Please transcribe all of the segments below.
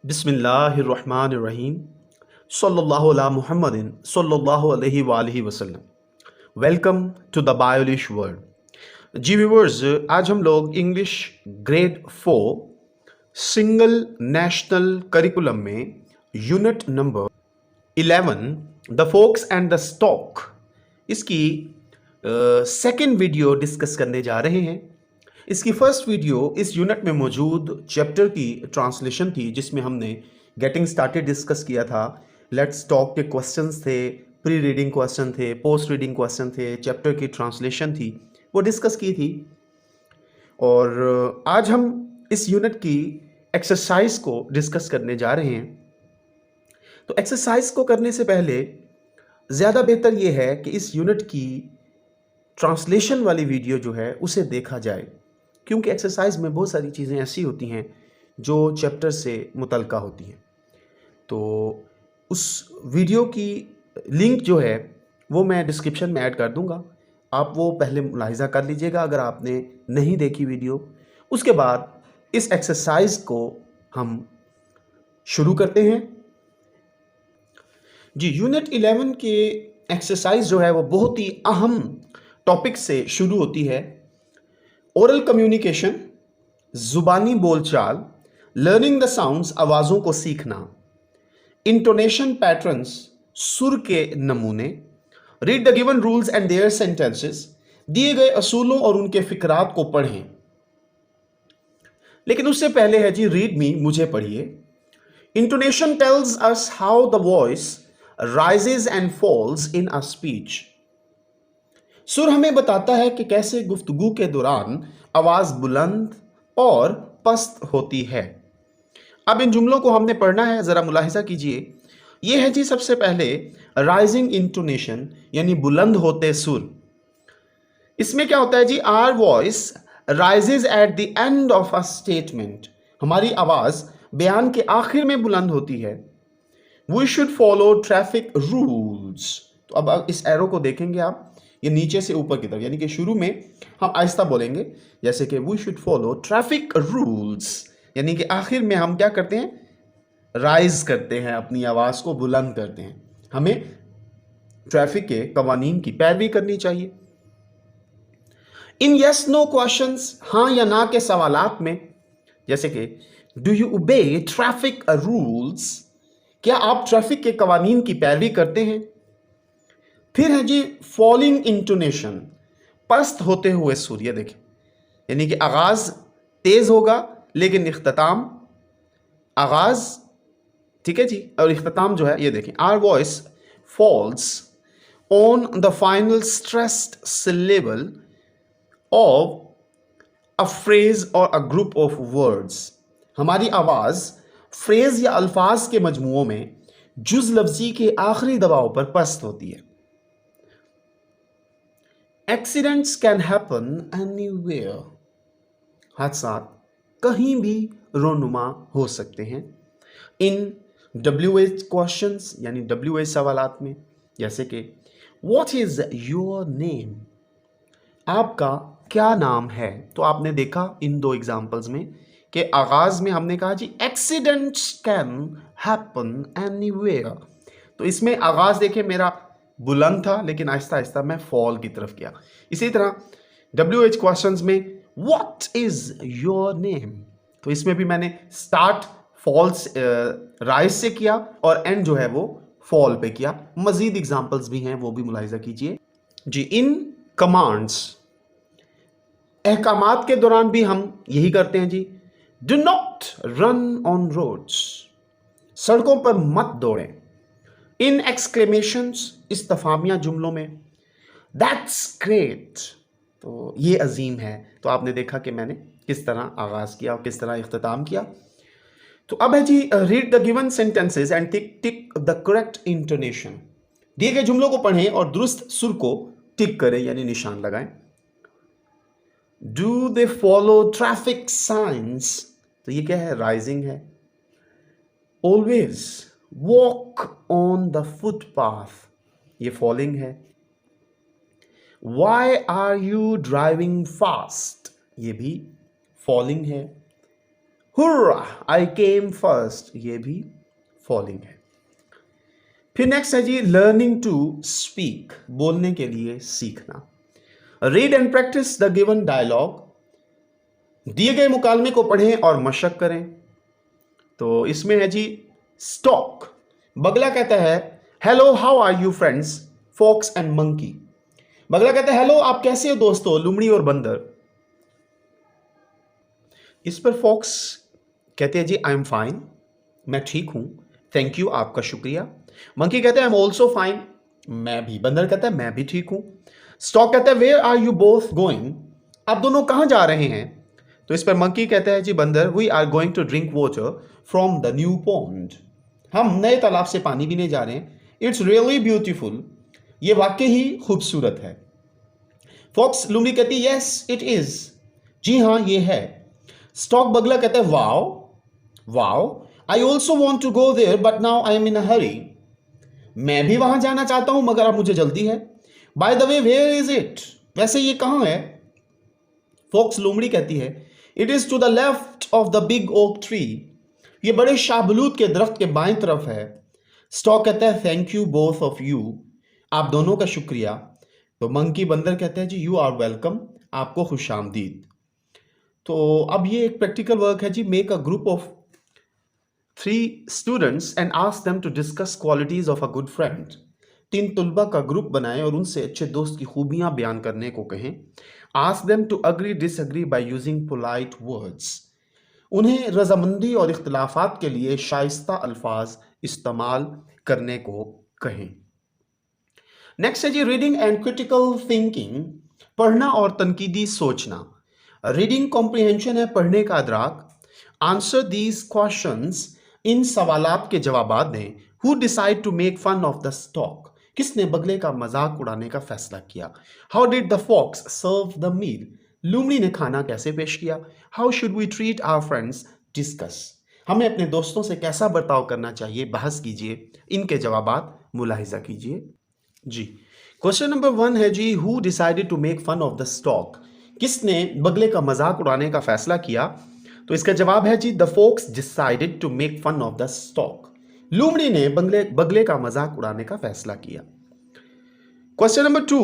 बिस्मिल्लाहिर्रहमानिर्रहीम सल्लल्लाहु अला मुहम्मदिन सल्लल्लाहु अलैहि वालैहि वसल्लम। Welcome to the Biolish world. जी व्यूअर्स, आज हम लोग English grade 4 single national curriculum में unit number 11 the fox and the stork इसकी सेकेंड वीडियो डिस्कस करने जा रहे हैं। इसकी फर्स्ट वीडियो इस यूनिट में मौजूद चैप्टर की ट्रांसलेशन थी, जिसमें हमने गेटिंग स्टार्टेड डिस्कस किया था। लेट्स टॉक के क्वेश्चंस थे, प्री रीडिंग क्वेश्चन थे, पोस्ट रीडिंग क्वेश्चन थे, चैप्टर की ट्रांसलेशन थी, वो डिस्कस की थी। और आज हम इस यूनिट की एक्सरसाइज को डिस्कस करने जा रहे हैं। तो एक्सरसाइज को करने से पहले ज़्यादा बेहतर ये है कि इस यूनिट की ट्रांसलेशन वाली वीडियो जो है उसे देखा जाए, क्योंकि एक्सरसाइज में बहुत सारी चीज़ें ऐसी होती हैं जो चैप्टर से मुतल्लिका होती हैं। तो उस वीडियो की लिंक जो है वो मैं डिस्क्रिप्शन में ऐड कर दूंगा, आप वो पहले मुलाहिज़ा कर लीजिएगा अगर आपने नहीं देखी वीडियो। उसके बाद इस एक्सरसाइज को हम शुरू करते हैं। जी, यूनिट 11 के एक्सरसाइज जो है वो बहुत ही अहम टॉपिक से शुरू होती है। ओरल कम्युनिकेशन, जुबानी बोलचाल, लर्निंग द साउंड्स, आवाज़ों को सीखना, इंटोनेशन पैटर्न्स, सुर के नमूने, read the given rules and their sentences, दिए गए असूलों और उनके फिकरात को पढ़ें। लेकिन उससे पहले है जी रीड मी, मुझे पढ़िए। Intonation tells us how the voice rises and falls in a speech. सुर हमें बताता है कि कैसे गुफ्तगू के दौरान आवाज बुलंद और पस्त होती है। अब इन जुमलों को हमने पढ़ना है, जरा मुलाहिजा कीजिए। यह है जी सबसे पहले राइजिंग इंटोनेशन, यानी बुलंद होते सुर। इसमें क्या होता है जी, our voice rises at the end of a statement. हमारी आवाज बयान के आखिर में बुलंद होती है। We should follow traffic rules. तो अब इस एरो को देखेंगे आप, ये नीचे से ऊपर की तरफ, यानी कि शुरू में हम आहिस्ता बोलेंगे, जैसे कि we should follow traffic rules, यानी कि आखिर में हम क्या करते हैं, राइज करते हैं, अपनी आवाज को बुलंद करते हैं। हमें ट्रैफिक के कवानीन की पैरवी करनी चाहिए। इन यस नो क्वेश्चंस, हाँ या ना के सवालात में, जैसे कि डू यू ओबे ट्रैफिक रूल्स, क्या आप ट्रैफिक के कवानीन की पैरवी करते हैं। फिर है जी फॉलिंग इंटोनेशन, पस्त होते हुए सुर। ये देखें, यानी कि आगाज तेज होगा लेकिन इख्तिताम, आगाज ठीक है जी, और इख्तिताम जो है ये देखें, our voice falls on the final stressed syllable of a phrase और अ ग्रुप ऑफ वर्ड्स। हमारी आवाज फ्रेज या अल्फाज के मजमुओं में जुज लफ्जी के आखिरी दबाव पर पस्त होती है। एक्सीडेंट्स कैन हैपन एनीवेयर, हादसात कहीं भी रोनुमा हो सकते हैं। इन WH क्वेश्चंस, यानी WH सवालात में, जैसे कि व्हाट इज योर नेम, आपका क्या नाम है। तो आपने देखा इन दो एग्जाम्पल्स में कि आगाज में हमने कहा जी एक्सीडेंट्स कैन हैपन एनीवेयर। तो इसमें आगाज देखिए मेरा बुलंद था, लेकिन आहिस्ता आहिस्ता मैं फॉल की तरफ गया। इसी तरह WH क्वेश्चंस में व्हाट इज योर नेम, तो इसमें भी मैंने स्टार्ट फॉल्स राइज से किया और एंड जो है वो फॉल पे किया। मजीद एग्जांपल्स भी हैं, वो भी मुलाहिजा कीजिए जी। इन कमांड्स, अहकामात के दौरान भी हम यही करते हैं जी। Do not run on roads, सड़कों पर मत दौड़ें। इन एक्सक्लेमेशंस, इस्तफामिया जुमलों में, दैट्स ग्रेट, तो ये अजीम है। तो आपने देखा कि मैंने किस तरह आगाज किया और किस तरह इख्तिताम किया। तो अब है जी read the given sentences and tick tick the correct intonation. दिए गए जुमलों को पढ़ें और दुरुस्त सुर को टिक करें, यानी निशान लगाएं। Do they follow traffic signs, तो ये क्या है, राइजिंग है। Always walk on the footpath, ये फॉलिंग है। Why are you driving fast, ये भी फॉलिंग है। हुर्रा आई केम फर्स्ट, ये भी फॉलिंग है। फिर नेक्स्ट है जी लर्निंग टू स्पीक, बोलने के लिए सीखना। Read and practice the given dialogue, दिए गए मुकालमे को पढ़ें और मशक करें। तो इसमें है जी स्टॉक, बगला कहता है hello how are you friends fox and monkey. बगला कहता है हेलो आप कैसे हो दोस्तों लोमड़ी और बंदर। इस पर फॉक्स कहते हैं जी आई एम फाइन, मैं ठीक हूं, थैंक यू आपका शुक्रिया। मंकी कहते हैं आई एम ऑल्सो फाइन, मैं भी। बंदर कहता है मैं भी ठीक हूं। स्टॉक कहता है where are you both going, आप दोनों कहां जा रहे हैं। तो इस पर मंकी कहता है जी बंदर we are going to drink water from the new pond, हम नए तालाब से पानी पीने जा रहे हैं। इट्स रियली ब्यूटीफुल, ये वाकई ही खूबसूरत है। फॉक्स लुमड़ी कहती है यस इट इज, जी हाँ ये है। स्टॉक बगला कहता है wow wow I also want to go there but now I am in a hurry, मैं भी वहां जाना चाहता हूं मगर अब मुझे जल्दी है। By the way where is it, वैसे ये कहां है। फॉक्स लोमड़ी कहती है it is to the left of the big oak tree, ये बड़े शाहबलूत के दरख्त के बाएं तरफ है। स्टॉक कहता है thank you both of you, आप दोनों का शुक्रिया। तो मंकी बंदर कहते हैं जी यू आर वेलकम, आपको खुशामदीद। तो अब ये एक प्रैक्टिकल वर्क है जी, make a group of 3 students and ask them to discuss qualities of a good friend. 3 तुलबा का ग्रुप बनाएं और उनसे अच्छे दोस्त की खूबियां बयान करने को कहें। Ask them to agree disagree by using polite words, उन्हें रजामंदी और इख्तलाफात के लिए शाइस्ता अल्फाज इस्तेमाल करने को कहें। नेक्स्ट है जी रीडिंग एंड क्रिटिकल थिंकिंग, पढ़ना और तनकीदी सोचना। रीडिंग कॉम्प्रिहेंशन है पढ़ने का अदराक। आंसर दीज क्वेश्चंस, इन सवालात के जवाब दें। Who decide to make fun of the stork, किसने बगले का मजाक उड़ाने का फैसला किया। How did the fox serve the meal, लूमड़ी ने खाना कैसे पेश किया। How should we treat our friends, discuss, हमें अपने दोस्तों से कैसा बर्ताव करना चाहिए, बहस कीजिए। इनके जवाबात मुलाहिजा कीजिए जी। क्वेश्चन नंबर 1 है जी who decided to make fun of the stork, किसने बगले का मजाक उड़ाने का फैसला किया। तो इसका जवाब है जी the fox decided to make fun of the stork, लूमड़ी ने बगले का मजाक उड़ाने का फैसला किया। Question number 2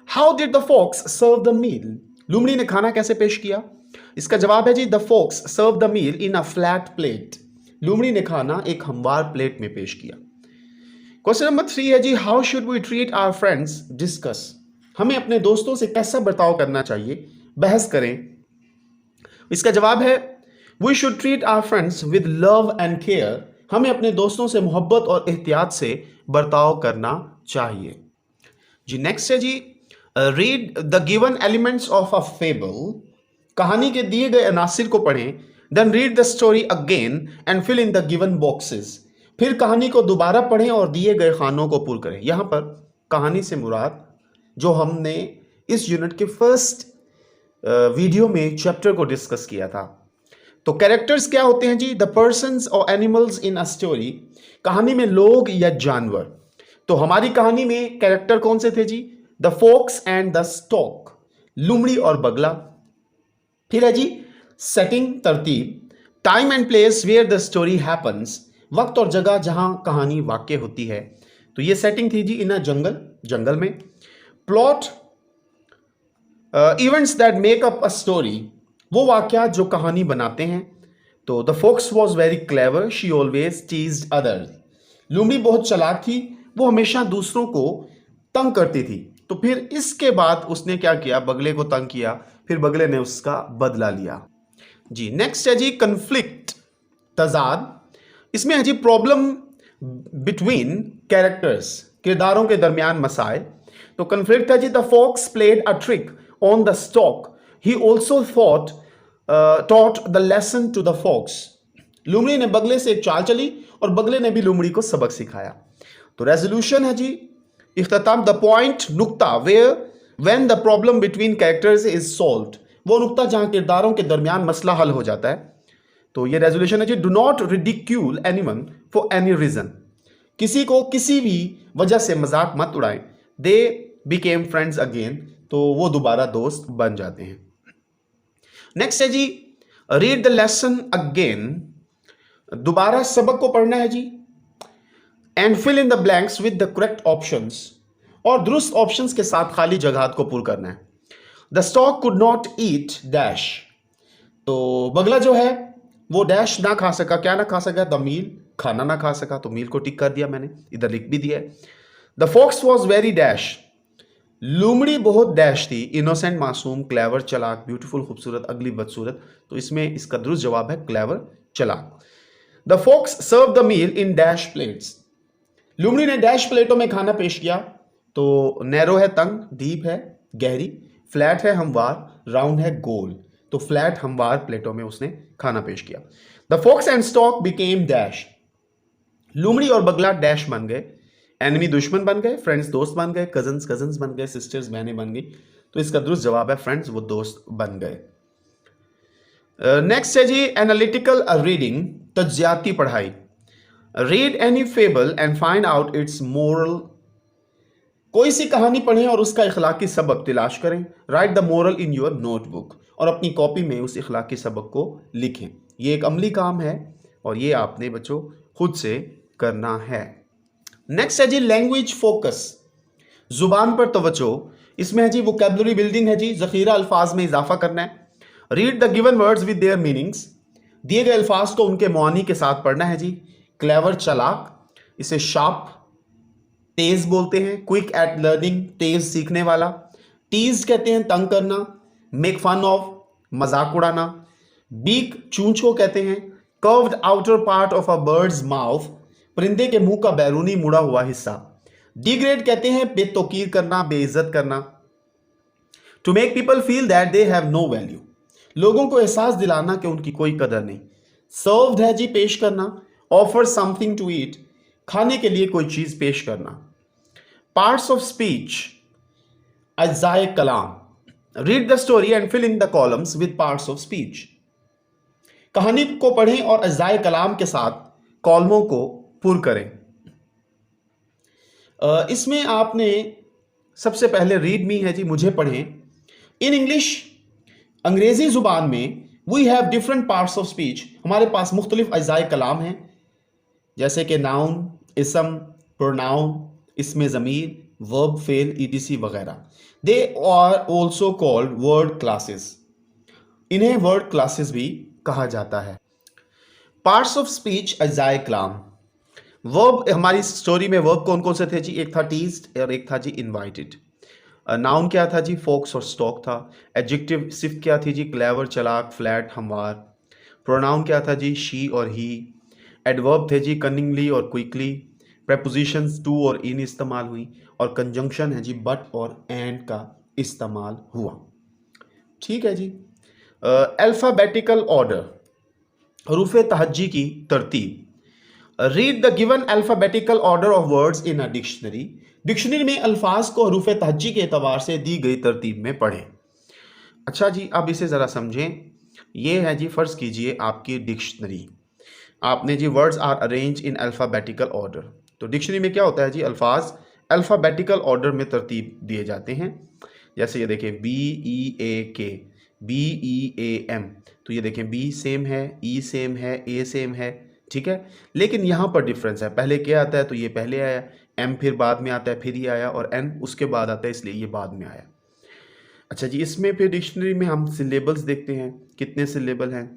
how did the fox serve the meal, लूमड़ी ने खाना कैसे पेश किया। इसका जवाब है जी the fox serve the meal in a flat plate, लूमड़ी ने खाना एक हमवार प्लेट में पेश किया। क्वेश्चन नंबर 3 है जी how should we treat our friends, discuss, हमें अपने दोस्तों से कैसा बर्ताव करना चाहिए, बहस करें। इसका जवाब है we should treat our friends with love and care, हमें अपने दोस्तों से मोहब्बत और एहतियात से बर्ताव करना चाहिए जी। नेक्स्ट है जी read the given elements of a fable, कहानी के दिए गए अनासिर को पढ़ें। Then read the story again and fill in the given boxes, फिर कहानी को दोबारा पढ़ें और दिए गए खानों को पूर करें। यहां पर कहानी से मुराद जो हमने इस यूनिट के फर्स्ट वीडियो में चैप्टर को डिस्कस किया था। तो कैरेक्टर्स क्या होते हैं जी, द पर्सन्स और एनिमल्स इन अ स्टोरी, कहानी में लोग या जानवर। तो हमारी कहानी में कैरेक्टर कौन से थे जी, the fox and the stork, लूमड़ी और बगला। फिर है जी सेटिंग, तरतीब, time and place where the story happens, वक्त और जगह जहां कहानी वाक़ होती है। तो ये सेटिंग थी जी इन अ जंगल, जंगल में। Plot, events that make up a story, वो वाक़यात जो कहानी बनाते हैं। तो the fox was very clever, she always teased others, लूमड़ी बहुत चालाक थी, वो हमेशा दूसरों को तंग करती थी। तो फिर इसके बाद उसने क्या किया, बगले को तंग किया, फिर बगले ने उसका बदला लिया जी। नेक्स्ट है जी कन्फ्लिक्ट, तजाद, इसमें है जी प्रॉब्लम बिटवीन कैरेक्टर्स, किरदारों के दरमियान मसाइल। तो कन्फ्लिक्ट है जी the fox played a trick on the stork, he also taught the lesson to the fox, लूमड़ी ने बगले से एक चाल चली और बगले ने भी लूमड़ी को सबक सिखाया। तो रेजोल्यूशन है जी इख्तिताम, द पॉइंट, नुक्ता, where when the problem between characters is solved, वो नुक्ता जहां किरदारों के दरमियान मसला हल हो जाता है। तो ये रेजोल्यूशन है जी do not ridicule anyone for any reason, किसी को किसी भी वजह से मजाक मत उड़ाएं। दे बिकेम फ्रेंड्स अगेन, तो वो दोबारा दोस्त बन जाते हैं। नेक्स्ट है जी रीड द लेसन अगेन, दोबारा सबक को पढ़ना है जी, and fill in the blanks with the correct options, और दुरुस्त ऑप्शंस के साथ खाली जगह को पूरा करना है। The stock could not eat dash, तो बगला जो है वो डैश ना खा सका, क्या ना खा सका, द मील, खाना ना खा सका, तो मील को टिक कर दिया मैंने, इधर लिख भी दिया है। The fox was very dash, लूमड़ी बहुत डैश थी, इनोसेंट मासूम, क्लेवर चालाक, ब्यूटीफुल खूबसूरत, अगली बदसूरत, तो इसमें इसका दुरुस्त जवाब है क्लेवर चालाक। The fox serve the meal in dash plates, लूमड़ी ने डैश प्लेटों में खाना पेश किया, तो नैरो है तंग, डीप है गहरी, फ्लैट है हमवार, राउंड है गोल, तो फ्लैट हमवार प्लेटों में उसने खाना पेश किया। The fox and stork became dash, लूमड़ी और बगला डैश बन गए, एनिमी दुश्मन बन गए, फ्रेंड्स दोस्त बन गए, कजन्स कजन्स बन गए, सिस्टर्स बहनें बन गई, तो इसका दुरुस्त जवाब है फ्रेंड्स, वो दोस्त बन गए। नेक्स्ट है जी एनालिटिकल रीडिंग, तज्जियाती पढ़ाई। Read any fable and find out it's moral, कोई सी कहानी पढ़ें और उसका इखलाकी सबक तलाश करें। Right the moral in your notebook, और अपनी कॉपी में उस इखलाकी सबक को लिखें। ये एक अमली काम है और ये आपने बच्चों खुद से करना है। नेक्स्ट है जी लैंग्वेज फोकस, जुबान पर तवज्जो। इसमें है जी वोकैबुलरी बिल्डिंग है जी, जखीरा अल्फाज में इजाफा करना है। Read the given words with there meanings, दिए गए अल्फाज को उनके मानी के साथ पढ़ना है जी। क्लेवर चालाक, इसे शार्प तेज बोलते हैं। क्विक एट लर्निंग, तेज सीखने वाला। टीज कहते हैं तंग करना। मेक फन ऑफ, मजाक उड़ाना। बीक चूंच को कहते हैं। Curved outer part of a bird's mouth, परिंदे के मुंह का बैरूनी मुड़ा हुआ हिस्सा। डिग्रेड कहते हैं बेतौकीर करना, बेइज्जत करना। To make people feel that they have no value, लोगों को एहसास दिलाना कि उनकी कोई कदर नहीं। सर्व्ड है जी पेश करना। ऑफर समथिंग टू ईट, खाने के लिए कोई चीज पेश करना। पार्ट्स ऑफ स्पीच, अज्जाए कलाम। Read the story and fill in the columns with parts of speech, कहानी को पढ़ें और अज्जाए कलाम के साथ कॉलमों को पुर करें। इसमें आपने सबसे पहले रीड मी है जी, मुझे पढ़ें। इन इंग्लिश, अंग्रेजी जुबान में we have different parts of speech, हमारे पास मुख्तलिफ अज्जाए कलाम हैं, जैसे कि नाउन, इसम, प्रोनाउन, इसमें ज़मीर, वर्ब, फेल, ईटीसी वगैरह। They are also called word classes, इन्हें वर्ड क्लासेस भी कहा जाता है। पार्ट्स ऑफ स्पीच, अज्जाए कलाम। वर्ब, हमारी स्टोरी में वर्ब कौन कौन से थे जी? एक था टीज्ड और एक था जी इनवाइटेड। नाउन क्या था जी? फोक्स और स्टॉक था। एडजेक्टिव सिफ्त क्या थी जी? क्लेवर, चालाक, फ्लैट, हमवार। प्रोनाउन क्या था जी? शी और ही। एडवर्ब थे जी कनिंगली और क्विकली। प्रेपोजिशंस टू और इन इस्तेमाल हुई, और कंजंक्शन है जी बट और एंड का इस्तेमाल हुआ। ठीक है जी। अल्फ़ाबेटिकल ऑर्डर, हरूफ तहज्जी की तरतीब। Read the given alphabetical order of words in a dictionary, dictionary में अल्फाज को हरूफ तहज्जी के एतबार से दी गई तरतीब में पढ़ें। अच्छा जी, अब इसे ज़रा समझें। ये है जी, फ़र्ज़ कीजिए आपकी डिक्शनरी, आपने जी words are arrange in alphabetical order. तो डिक्शनरी में क्या होता है जी? अल्फाज अल्फ़ाबेटिकल ऑर्डर में तरतीब दिए जाते हैं। जैसे ये देखें BEAK, BEAM, तो ये देखें B सेम है, E सेम है, A सेम है, ठीक है। लेकिन यहाँ पर डिफरेंस है, पहले क्या आता है तो ये पहले आया, M फिर बाद में आता है, फिर ये आया, और N उसके बाद आता है, इसलिए ये बाद में आया। अच्छा जी, इसमें फिर डिक्शनरी में हम सिलेबल्स देखते हैं, कितने सिलेबल हैं।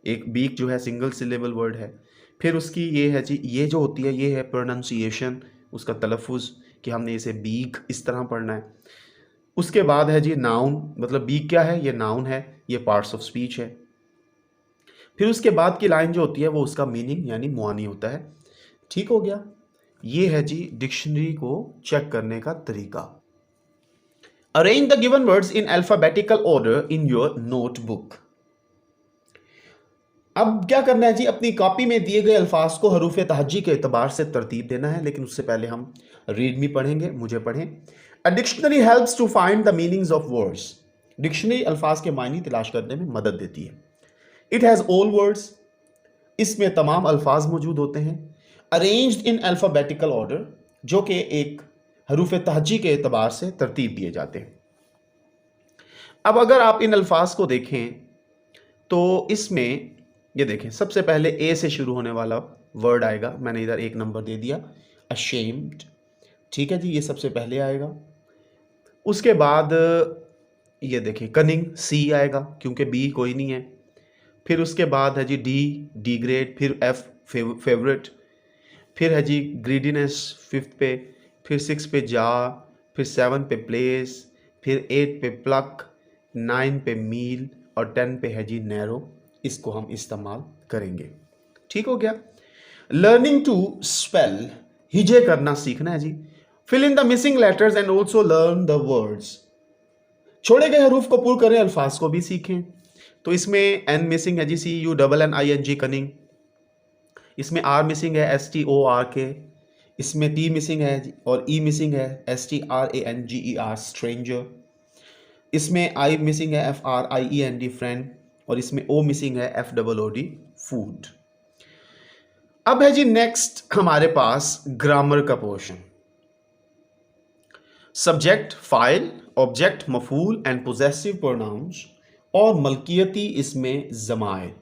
एक बीक जो है सिंगल सिलेबल वर्ड है। फिर उसकी ये है जी, ये जो होती है ये है प्रोनाउंसिएशन, उसका तलफ़ुज़, कि हमने इसे बीक इस तरह पढ़ना है। उसके बाद है जी नाउन, मतलब बीक क्या है? ये नाउन है, ये पार्ट्स ऑफ स्पीच है। फिर उसके बाद की लाइन जो होती है वो उसका मीनिंग यानी मुआनी होता है। ठीक हो गया। ये है जी डिक्शनरी को चेक करने का तरीका। Arrange the given words in alphabetical order in your notebook. अब क्या करना है जी? अपनी कॉपी में दिए गए अल्फाज को हरूफ तहज्जी के एतबार से तरतीब देना है, लेकिन उससे पहले हम रीड मी पढ़ेंगे, मुझे पढ़ें। A dictionary helps to find the meanings of words, dictionary अल्फाज के मायने तलाश करने में मदद देती है। इट हैज़ ऑल वर्ड्स, इसमें तमाम अल्फाज मौजूद होते हैं। अरेंज्ड इन अल्फ़ाबेटिकल ऑर्डर, जो कि एक हरूफ तहज्जी के एतबार से तरतीब दिए जाते हैं। अब अगर आप इन अल्फाज को देखें तो इसमें ये देखें, सबसे पहले ए से शुरू होने वाला वर्ड आएगा, मैंने इधर 1 नंबर दे दिया, ashamed। ठीक है जी, ये सबसे पहले आएगा। उसके बाद ये देखिए कनिंग, सी आएगा क्योंकि बी कोई नहीं है। फिर उसके बाद है जी डी ग्रेड, फिर एफ फेवरेट, फिर है जी ग्रीडीनेस 5th पे, फिर 6 पे जा, फिर 7 पे प्लेस, फिर 8 पे प्लक, 9 पे मील और 10 पे है जी नैरो। इसको हम इस्तेमाल करेंगे। ठीक हो गया। लर्निंग टू स्पेल, हिजे करना सीखना है जी। Fill in the missing letters and also learn the words, छोड़े गए हरूफ को पूर्ण करें, अल्फाज को भी सीखें। तो इसमें एन मिसिंग है जी, CUNNING कनिंग। इसमें आर मिसिंग है, STORK। इसमें टी मिसिंग है और ई मिसिंग है, STRANGER स्ट्रेंजर। इसमें आई मिसिंग है, FRIEND फ्रेंड। और इसमें ओ मिसिंग है, FOOD फूड। अब है जी नेक्स्ट हमारे पास ग्रामर का पोर्शन। सब्जेक्ट फाइल, ऑब्जेक्ट मफूल एंड पोजेसिव प्रोनाउंस और मलकियती इसमें ज़माइर।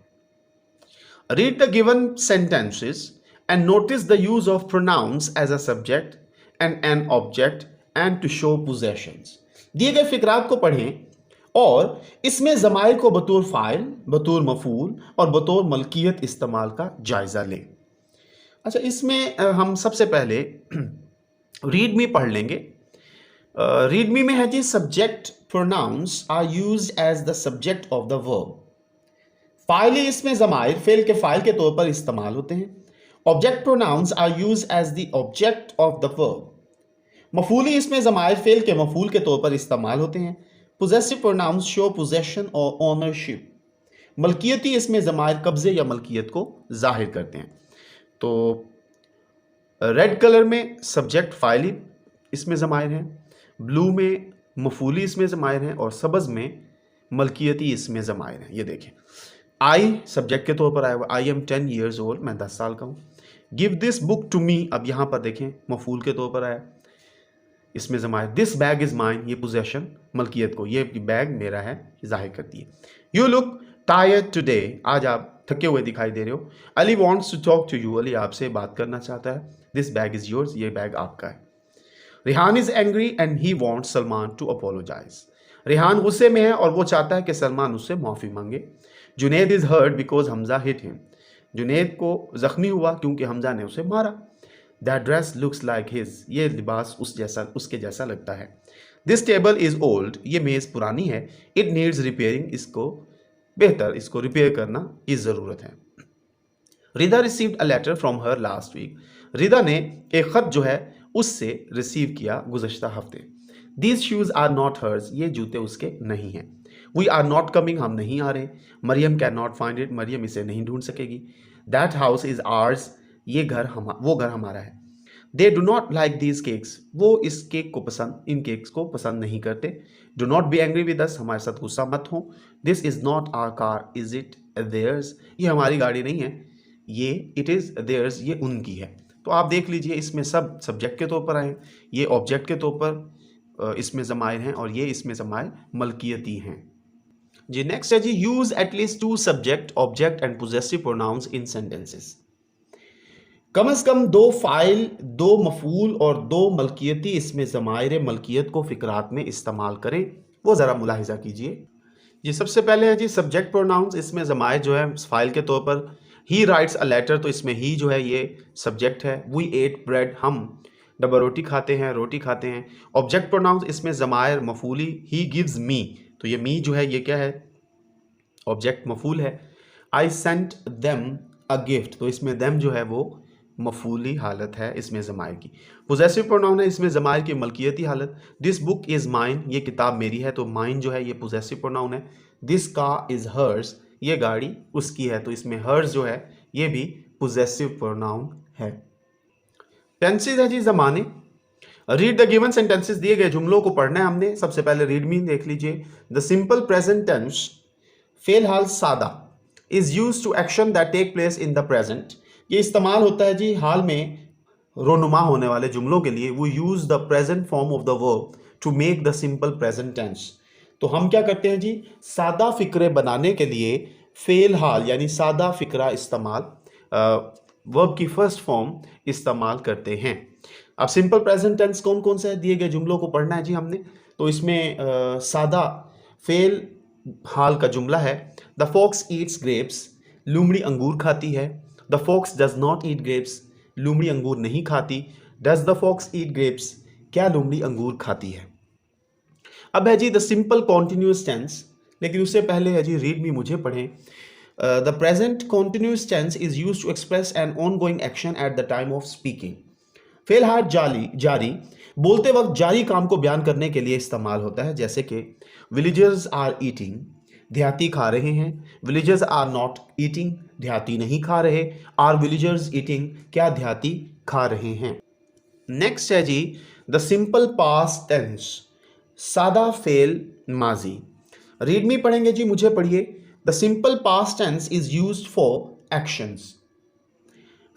Read the given sentences and notice the use of pronouns as a subject and an object and to show possessions. दिए गए फिक्रात को पढ़ें और इसमें ज़माइर को बतौर फाइल, बतौर मफूल और बतौर मलकियत इस्तेमाल का जायज़ा लें। अच्छा, इसमें हम सबसे पहले रीड मी पढ़ लेंगे। रीड मी में है जी, subject pronouns are used as the subject of the verb. फाइल इसमें ज़माइर फेल के फाइल के तौर पर इस्तेमाल होते हैं। Object pronouns are used as the object of the verb. मफूली इसमें ज़माइर फेल के मफूल के तौर पर इस्तेमाल होते हैं। पोजेसिव प्रोनाउंस शो पोजेशन और ओनरशिप। मलकियती इसमें ज़माइर कब्जे या मलकियत को जाहिर करते हैं। तो रेड कलर में सब्जेक्ट फाइली इसमें ज़माइर हैं, ब्लू में मफूली इसमें ज़माइर हैं और सब्ज़ में मलकियती इसमें ज़माइर हैं। ये देखें, आई सब्जेक्ट के तौर पर आया हुआ, आई एम 10 years old, मैं 10 साल का हूँ। Give this book to me, अब यहाँ पर देखें मफूल के तौर पर आया, इसमें ज़माइर। दिस बैग इज़ माइन, ये पोजेशन मलकियत को, ये बैग मेरा है, जाहिर करती है। यू लुक टायर्ड टुडे, आज आप थके हुए दिखाई दे रहे हो। Ali wants to talk to you, Ali आपसे बात करना चाहता है। दिस बैग इज़ योर्स, ये बैग आपका है। Rihan is angry and he wants Salman to apologize. Rihan गुस्से में है और वो चाहता है कि सलमान उससे माफ़ी मांगे। Juned is hurt because Hamza hit him, Juned को ज़ख्मी हुआ क्योंकि हमजा ने उसे मारा। That dress looks like his, ये लिबास उसके जैसा लगता है। दिस टेबल इज़ ओल्ड, ये मेज़ पुरानी है। इट नीड्स रिपेयरिंग, इसको रिपेयर करना की ज़रूरत है। Rida received a letter from her last week, Rida ने एक ख़त जो है उससे रिसीव किया गुज़श्ता हफ्ते। These shoes are not hers, ये जूते उसके नहीं हैं। वी आर नॉट कमिंग, हम नहीं आ रहे। Mariam can not find it, Mariam इसे नहीं ढूंढ सकेगी। दैट हाउस इज़ आर्स, वो घर हमारा है। They do not like these cakes, वो इन केक्स को पसंद नहीं करते। Do not be angry with us, हमारे साथ गुस्सा मत हो। This is not our car, is it theirs, ये हमारी गाड़ी नहीं है, ये इट इज़ देयर्स, ये उनकी है। तो आप देख लीजिए, इसमें सब सब्जेक्ट के तौर पर आए, ये ऑब्जेक्ट के तौर पर इसमें ज़माइर हैं और ये इसमें ज़माइर मलकियती हैं जी। नेक्स्ट है जी, use at least 2 subject, object and possessive pronouns in sentences. कम से कम 2 फाइल, 2 मफूल और 2 मलकियती इसमें ज़माइर मलकियत को फ़िक्रात में इस्तेमाल करें, वो ज़रा मुलाहिज़ा कीजिए। ये सबसे पहले है जी सब्जेक्ट प्रोनाउंस, इसमें ज़माइर जो है फाइल के तौर पर। ही राइट्स अ लेटर, तो इसमें ही जो है ये सब्जेक्ट है। वी एट ब्रेड, हम डबल रोटी खाते हैं, रोटी खाते हैं। ऑब्जेक्ट प्रोनाउंस इसमें ज़माइर मफूली, ही गिव्स मी, तो ये मी जो है ये क्या है, ऑब्जेक्ट मफूल है। I sent them a gift, तो इसमें देम जो है वो मफूली हालत है इसमें ज़माइर की। पोजेसिव प्रोनाउन है, इसमें ज़माइर की मलकियती हालत। दिस बुक इज़ माइन, ये किताब मेरी है, तो माइन जो है ये पोजेसिव प्रोनाउन है। दिस कार इज़ हर्स, ये गाड़ी उसकी है, तो इसमें हर्स जो है ये भी पोजेसिव प्रोनाउन है। टेंसेस है जी ज़माने। रीड द गिवन सेंटेंसेस, दिए गए जुमलों को पढ़ना है हमने। सबसे पहले रीड मी देख लीजिए। द सिंपल प्रेजेंट टेंस, फेल हाल सादा, is use to action that take place in the present, ये इस्तेमाल होता है जी हाल में रोनुमा होने वाले जुमलों के लिए। वो use the present form of the verb to make the simple present tense. तो हम क्या करते हैं जी, सादा फिक्रे बनाने के लिए फेल हाल यानी सादा फिक्रा इस्तेमाल, वर्ब की फर्स्ट फॉर्म इस्तेमाल करते हैं। अब सिंपल प्रेजेंट टेंस कौन कौन सा है, दिए गए जुमलों को पढ़ना है जी हमने। तो इसमें सादा फेल हाल का जुमला है, द फॉक्स ईट्स ग्रेप्स, लोमड़ी अंगूर खाती है। The fox does not eat grapes, लोमड़ी अंगूर नहीं खाती। Does the fox eat grapes, क्या लोमड़ी अंगूर खाती है। अब है जी द सिंपल कॉन्टिन्यूस टेंस, लेकिन उससे पहले है जी रीड मी, मुझे पढ़ें। The present continuous tense is use to express an ongoing action at the time of speaking. फिलहाल जारी बोलते वक्त जारी काम को बयान करने के लिए इस्तेमाल होता है, जैसे कि विलेजर्स आर ईटिंग, देहाती खा रहे हैं। विलेजर्स आर नॉट ईटिंग, देहाती नहीं खा रहे। आर विलेजर्स ईटिंग, क्या देहाती खा रहे हैं। नेक्स्ट है जी द सिंपल पास्ट टेंस, सादा फेल माजी। रीड मी पढ़ेंगे जी, मुझे पढ़िए। The simple past tense is used for actions.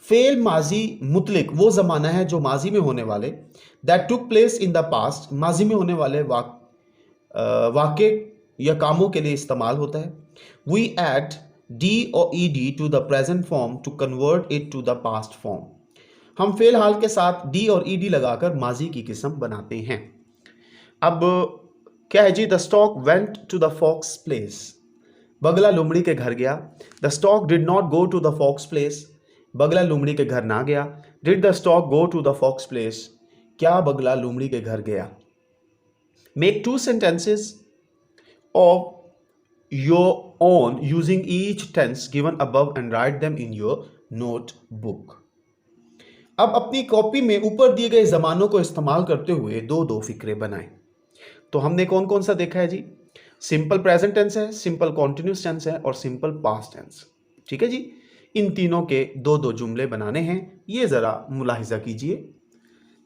फेल माजी मुतलिक वो ज़माना है जो माजी में होने वाले, that took place in the past, माजी में होने वाले वाक़े या कामों के लिए इस्तेमाल होता है। वी एड डी और E D to the present form to convert it to the past form. हम फेल हाल के साथ डी और ई डी लगाकर माजी की किस्म बनाते हैं। अब क्या है जी, the stork went to the fox place, बगला लोमड़ी के घर गया। The stork did not go to the fox place, बगला लोमड़ी के घर ना गया। Did the stork go to the fox place, क्या बगला लोमड़ी के घर गया। Make two sentences of your own using each tense given above and write them in your notebook. अब अपनी कॉपी में ऊपर दिए गए जमानों को इस्तेमाल करते हुए दो दो फिक्रे बनाएं। तो हमने कौन कौन सा देखा है जी, सिंपल प्रेजेंट टेंस है, सिंपल कॉन्टिन्यूस टेंस है और सिंपल पास्ट टेंस। ठीक है जी, इन तीनों के दो दो जुमले बनाने हैं, ये जरा मुलाहिजा कीजिए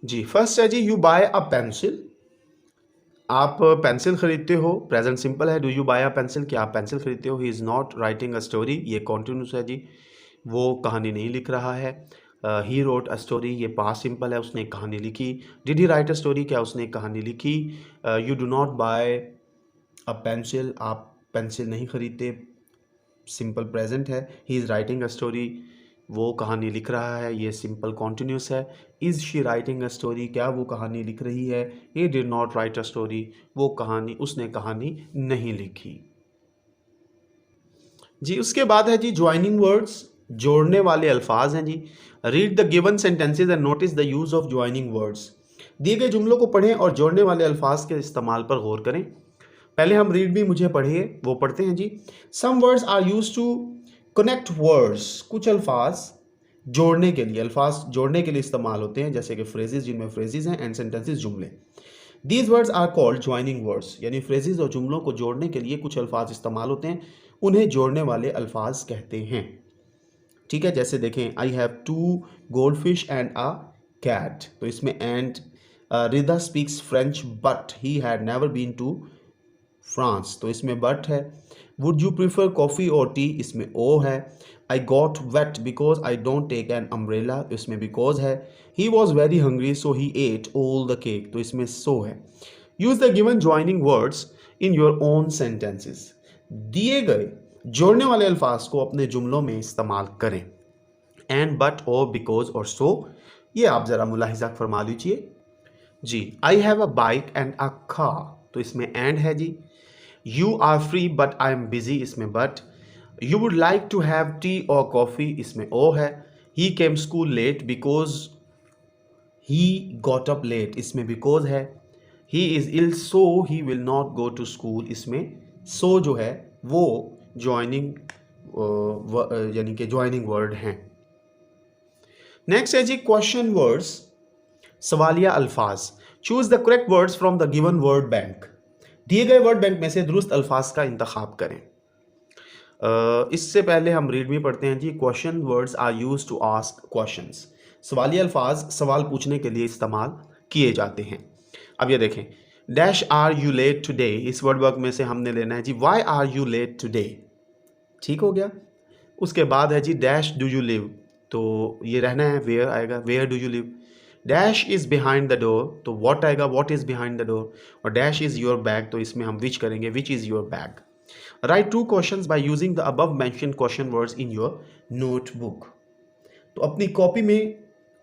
जी। फर्स्ट है जी, यू बाय अ पेंसिल, आप पेंसिल खरीदते हो, प्रेजेंट सिंपल है। Do you buy a pencil, क्या आप पेंसिल खरीदते हो। He is not writing a story, ये कॉन्टिन्यूस है जी, वो कहानी नहीं लिख रहा है। ही रोट अ स्टोरी, ये पास्ट सिंपल है, उसने एक कहानी लिखी। Did he write a story, क्या उसने एक कहानी लिखी। You do not buy a pencil, आप पेंसिल नहीं खरीदते, सिंपल प्रेजेंट है। He is writing a story, वो कहानी लिख रहा है, ये सिंपल कॉन्टिन्यूस है। Is she writing a story, क्या वो कहानी लिख रही है। He did not right a story, वो कहानी, उसने कहानी नहीं लिखी जी। उसके बाद है जी ज्वाइनिंग वर्ड्स, जोड़ने वाले अल्फाज हैं जी। Read the given sentences and notice the use of joining words. दिए गए जुमलों को पढ़ें और जोड़ने वाले अल्फाज के इस्तेमाल पर गौर करें। पहले हम रीड भी मुझे पढ़िए, वो पढ़ते हैं जी। Some words are use to connect words, कुछ अल्फाज जोड़ने के लिए, अल्फाज जोड़ने के लिए इस्तेमाल होते हैं, जैसे कि फ्रेजेस जिनमें फ्रेजेस हैं एंड सेंटेंसेस जुमले। These words are called joining words, यानी फ्रेजेस और जुमलों को जोड़ने के लिए कुछ अल्फाज इस्तेमाल होते हैं, उन्हें जोड़ने वाले अल्फाज कहते हैं। ठीक है, जैसे देखें, I have two goldfish and a cat, तो इसमें and. Rida speaks French but he had never been to France, तो इसमें बट है। Would you prefer coffee or tea, इसमें ओ है। I got wet because I don't take an umbrella, इसमें because है। He was very hungry so he ate all the cake, तो इसमें so है। Use the given joining words in your own sentences, दिए गए जोड़ने वाले अल्फाज को अपने जुमलों में इस्तेमाल करें। एंड, बट, और, बिकॉज और सो, ये आप ज़रा मुलाहिजा फरमा लीजिए जी। I have a bike and a car, तो इसमें एंड है जी। You are free but I am busy, इसमें but. You would like to have tea or coffee, इसमें ओ है। He came school late because he got up late, इसमें because है। He is ill so he will not go to school, इसमें so जो है वो joining यानी कि ज्वाइनिंग वर्ड हैं। नेक्स्ट है जी क्वेश्चन वर्ड्स, सवालिया अल्फाज। Choose the correct words from the given word bank, दिए गए वर्ड बैंक में से दुरुस्त अल्फाज का इंतखाब करें। इससे पहले हम रीड में पढ़ते हैं जी। Question words are use to ask questions, सवालिया अल्फाज सवाल पूछने के लिए इस्तेमाल किए जाते हैं। अब ये देखें, dash are you late today, इस वर्ड वर्क में से हमने लेना है जी why are you late today, ठीक हो गया। उसके बाद है जी डैश डू यू लिव, तो ये रहना है, वेयर आएगा, where do you live. Dash is behind the door, तो व्हाट आएगा, what is behind the door. और डैश इज़ योर बैग, तो इसमें हम विच करेंगे, which is your bag. Right 2 questions by using the above mentioned question words in your notebook. तो अपनी copy में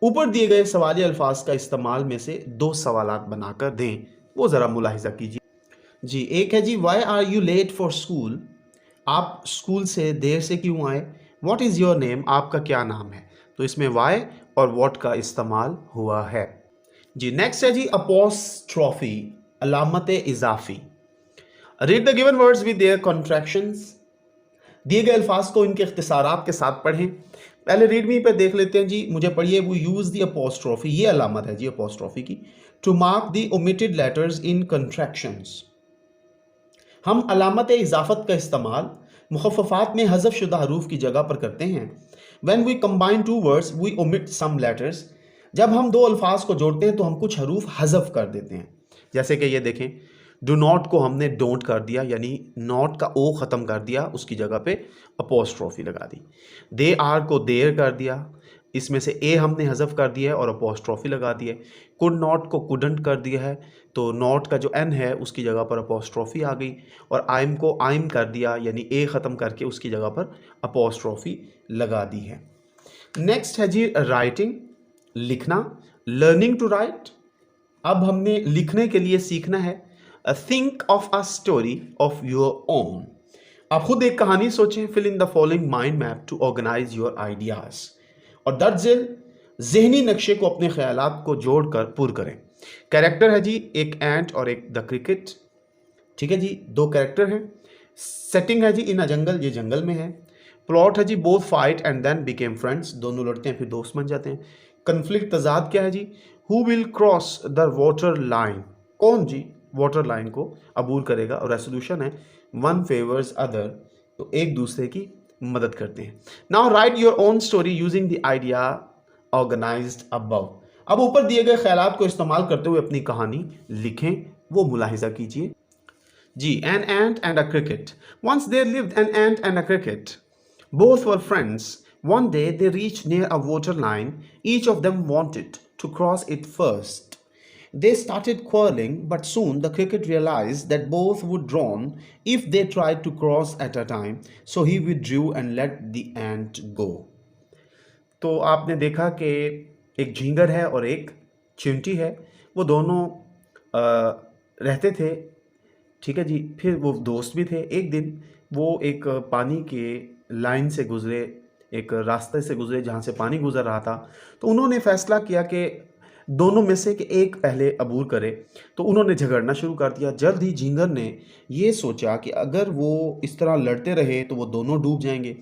ऊपर दिए गए सवाली अल्फाज का इस्तेमाल में से 2 सवालात बनाकर दें, वो ज़रा मुलाहिजा कीजिए। जी, एक है जी, why are you late for school? आप स्कूल से देर से क्यों आए? What is your name? आपका क्या नाम है? तो इसमें व्हाई और व्हाट का इस्तेमाल हुआ है। जी, नेक्स्ट है जी, अपॉस्ट्रॉफी, अलामत इजाफी। Read the given words with their contractions. दिए गए अल्फाज को इनके इख्तिसारात के साथ पढ़ें। पहले रीड मी पे देख लेते हैं जी, मुझे पढ़िए। वो यूज़ दी अपॉस्ट्रॉफी, ये अलामत है जी अपॉस्ट्रॉफी की, to mark the omitted letters in contractions. हम अलामत इजाफत का इस्तेमाल मुखफ़फ़ात में हज़फ शुदा हरूफ की जगह पर करते हैं। When we combine two words we omit some letters. जब हम दो अल्फाज को जोड़ते हैं तो हम कुछ हरूफ हज़फ कर देते हैं। जैसे कि ये देखें, डू नॉट को हमने डोंट कर दिया, यानी नॉट का ओ ख़त्म कर दिया, उसकी जगह पे अपॉस्ट्रॉफी लगा दी। दे आर को देर कर दिया, इसमें से ए हमने हज़फ कर दिया है और अपॉस्ट्रॉफी लगा दी है। कुड नॉट को कुडंट कर दिया है, तो नॉट का जो एन है उसकी जगह पर अपॉस्ट्रॉफी आ गई। और आइम को आइम कर दिया, यानी ए ख़त्म करके उसकी जगह पर अपॉस्ट्रॉफी लगा दी है। नेक्स्ट है जी राइटिंग, लिखना, लर्निंग टू राइट। अब हमने लिखने के लिए सीखना है। Think of a story of your own. आप खुद एक कहानी सोचें। Fill in the following mind map to organize your ideas. और दर्ज ज़हनी नक्शे को अपने ख्यालात को जोड़कर पुर करें। कैरेक्टर है जी, एक एंट और एक द क्रिकेट। ठीक है जी, 2 कैरेक्टर हैं। सेटिंग है जी, इन अ जंगल, ये जंगल में है। प्लॉट है जी, both fight and then became friends, दोनों लड़ते हैं फिर दोस्त बन जाते हैं। कन्फ्लिक्ट, तजाद क्या है जी, who will cross the water line, कौन जी वाटर लाइन को अबूर करेगा। और रेसोल्यूशन है, वन फेवर्स अदर, तो एक दूसरे की मदद करते हैं। Now write your own story using the idea organized above. अब ऊपर दिए गए ख्यालात को इस्तेमाल करते हुए अपनी कहानी लिखें, वो मुलाहिजा कीजिए। जी, an ant and a cricket. Once there lived an ant and a cricket. Both were friends. One day they reached near a water line. Each of them wanted to cross it first. They started quarreling, but soon the cricket realized that both would drown if they tried to cross at a time, so he withdrew and let the ant go. तो आपने देखा कि एक झींगर है और एक चिंटी है, वो दोनों रहते थे। ठीक है जी, फिर वो दोस्त भी थे। एक दिन वो एक पानी के लाइन से गुज़रे, एक रास्ते से गुज़रे जहाँ से पानी गुज़र रहा था। तो उन्होंने फ़ैसला किया कि दोनों में से कि एक पहले अबूर करे। तो उन्होंने झगड़ना शुरू कर दिया। जल्द ही झींगर ने ये सोचा कि अगर वो इस तरह लड़ते रहे तो वो दोनों डूब जाएंगे।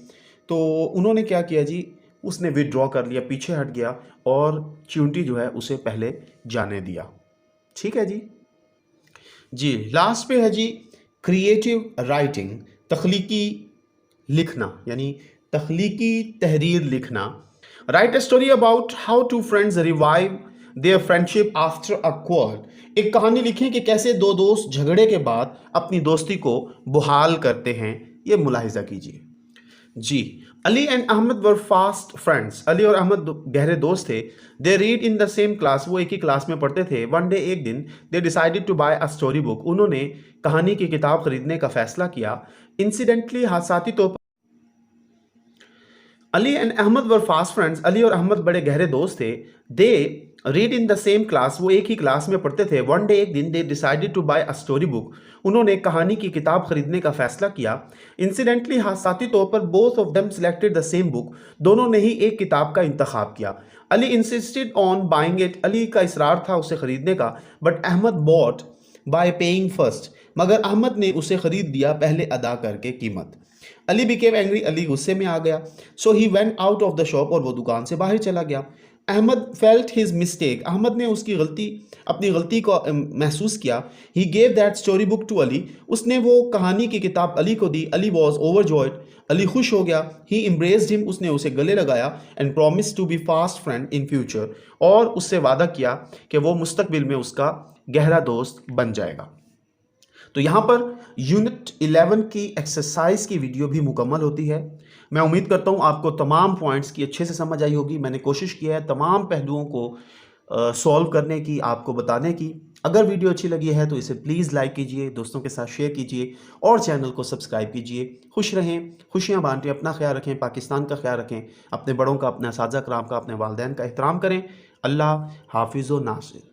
तो उन्होंने क्या किया जी, उसने विथड्रॉ कर लिया, पीछे हट गया और चींटी जो है उसे पहले जाने दिया। ठीक है जी। जी, लास्ट पे है जी क्रिएटिव राइटिंग, तख्लीकी लिखना, यानी तख्लीकी तहरीर लिखना। Write a story about how two friends revive their friendship after a quarrel. एक कहानी लिखें कि कैसे 2 दोस्त झगड़े के बाद अपनी दोस्ती को बहाल करते हैं, ये मुलाहिजा कीजिए। जी, Ali and Ahmad were fast friends. Ali और अहमद गहरे दोस्त थे। They read in the same class, वो एक ही क्लास में पढ़ते थे। वन डे, एक दिन, they decided to buy a story book. उन्होंने कहानी की किताब खरीदने का फैसला किया। इंसिडेंटली, हादसाती तौर पर, Ali and Ahmad were fast friends. Ali और अहमद बड़े गहरे दोस्त थे। They read in the same class, वो एक ही क्लास में पढ़ते थे। वन डे, एक दिन, they decided to buy a story book. उन्होंने कहानी की किताब खरीदने का फैसला किया। इंसिडेंटली, हादसाती तौर पर, both of them selected the same book. दोनों ने ही एक किताब का इंतखाब किया। Ali insisted on buying it. Ali का इसरार था उसे खरीदने का। But Ahmad bought by paying first. मगर अहमद ने उसे खरीद दिया पहले अदा करके कीमत। Ali became angry. अली गुस्से में आ गया। So he went out of the shop, और वो दुकान से बाहर चला गया। Ahmed felt his mistake. Ahmed ने उसकी अपनी गलती को महसूस किया। He gave that story book to Ali. उसने वो कहानी की किताब अली को दी। Ali was overjoyed. अली खुश हो गया। He embraced him. उसने उसे गले लगाया। And promise to be fast friend in future. और उससे वादा किया कि वो मुस्तकबिल में उसका गहरा दोस्त बन जाएगा। तो यहाँ पर यूनिट 11 की एक्सरसाइज की वीडियो भी मुकम्मल होती है। मैं उम्मीद करता हूँ आपको तमाम पॉइंट्स की अच्छे से समझ आई होगी। मैंने कोशिश किया है तमाम पहलुओं को सॉल्व करने की, आपको बताने की। अगर वीडियो अच्छी लगी है तो इसे प्लीज़ लाइक कीजिए, दोस्तों के साथ शेयर कीजिए और चैनल को सब्सक्राइब कीजिए। खुश रहें, खुशियाँ बाँटें, अपना ख्याल रखें, पाकिस्तान का ख्याल रखें, अपने बड़ों का, अपने असातिज़ा कराम का, अपने वालिदैन का एहतराम करें। अल्लाह हाफ़िज़ व नासिर।